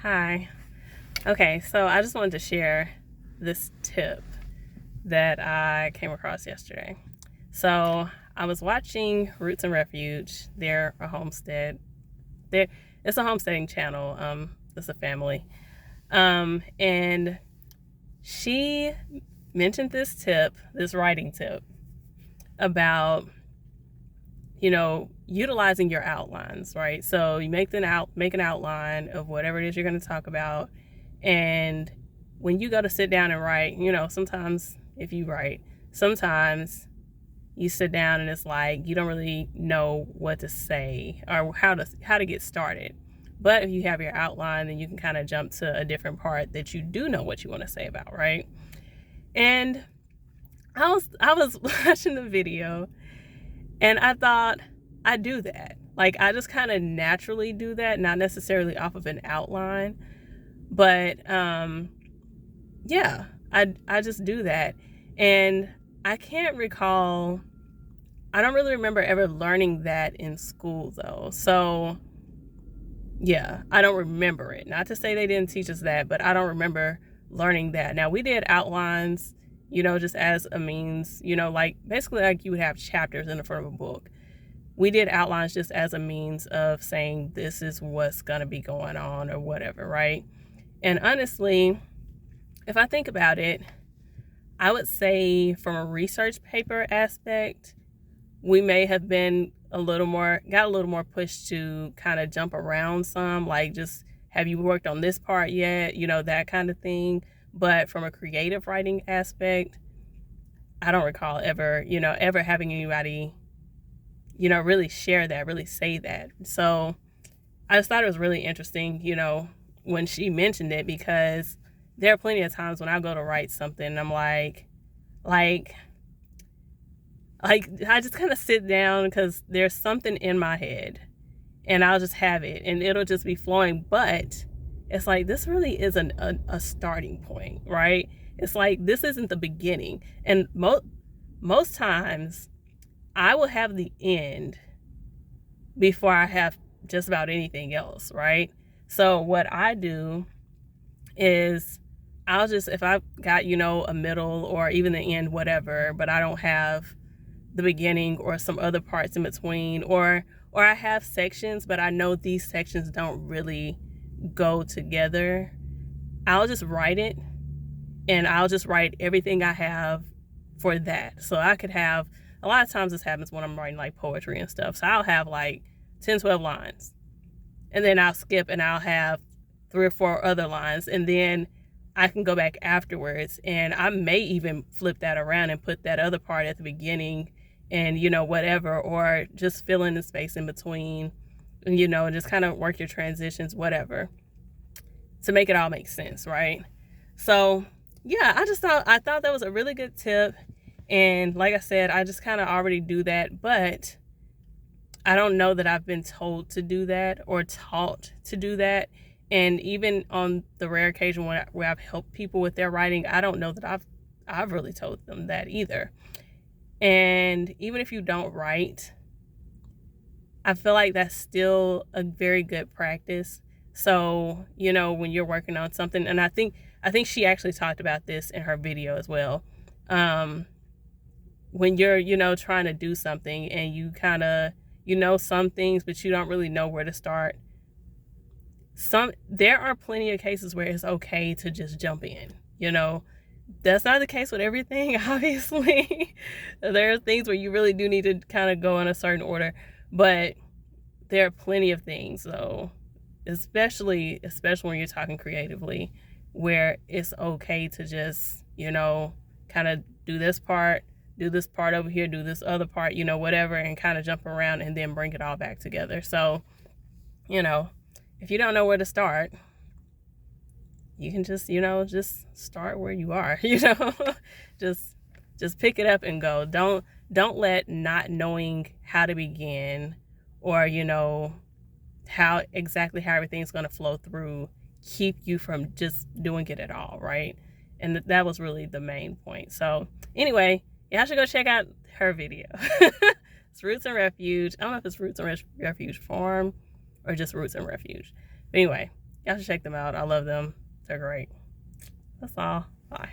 Hi. Okay, so I just wanted to share this tip that I came across yesterday. So I was watching Roots and Refuge. They're a homestead. It's a homesteading channel. It's a family. And she mentioned this writing tip about utilizing your outlines, right? So you make an outline of whatever it is you're going to talk about, and when you go to sit down and write, sometimes if you write, sometimes you sit down and it's like you don't really know what to say or how to get started. But if you have your outline, then you can kind of jump to a different part that you do know what you want to say about, right? And I was watching the video, and I thought, I do that. Like, I just kind of naturally do that, not necessarily off of an outline. But yeah, I just do that. And I can't recall, I don't really remember ever learning that in school though. So yeah, I don't remember it. Not to say they didn't teach us that, but I don't remember learning that. Now, we did outlines, just as a means, like basically like you would have chapters in the front of a book. We did outlines just as a means of saying this is what's going to be going on or whatever, right? And honestly, if I think about it, I would say from a research paper aspect, we may have been got a little more pushed to kind of jump around some, like just, have you worked on this part yet? That kind of thing. But from a creative writing aspect, I don't recall ever having anybody, really share that, really say that. So I just thought it was really interesting, when she mentioned it, because there are plenty of times when I go to write something and I'm like I just kind of sit down because there's something in my head and I'll just have it and it'll just be flowing. But it's like, this really isn't a starting point, right? It's like, this isn't the beginning. And most times I will have the end before I have just about anything else, right? So what I do is I'll just, if I've got, a middle or even the end, whatever, but I don't have the beginning or some other parts in between, or I have sections, but I know these sections don't really go together, I'll just write it, and I'll just write everything I have for that. So I could have, a lot of times this happens when I'm writing like poetry and stuff, so I'll have like 10, 12 lines, and then I'll skip and I'll have 3 or 4 other lines, and then I can go back afterwards and I may even flip that around and put that other part at the beginning and, whatever, or just fill in the space in between and, just kind of work your transitions, whatever, to make it all make sense, right? So yeah, I thought that was a really good tip. And like I said, I just kind of already do that, but I don't know that I've been told to do that or taught to do that. And even on the rare occasion where I've helped people with their writing, I don't know that I've really told them that either. And even if you don't write, I feel like that's still a very good practice. So, when you're working on something, and I think she actually talked about this in her video as well. When you're, trying to do something and you kind of, some things, but you don't really know where to start. There are plenty of cases where it's okay to just jump in, That's not the case with everything, obviously. There are things where you really do need to kind of go in a certain order, but there are plenty of things, though, especially when you're talking creatively, where it's okay to just, kind of do this part over here, do this other part, whatever, and kind of jump around and then bring it all back together. So, if you don't know where to start, you can just, just start where you are, just pick it up and go. Don't let not knowing how to begin or, how everything's going to flow through keep you from just doing it at all, right? And that was really the main point. So anyway, y'all should go check out her video. It's Roots and Refuge. I don't know if it's Roots and Refuge Farm or just Roots and Refuge. But anyway, Y'all should check them out. I love them. They're great. That's all. Bye.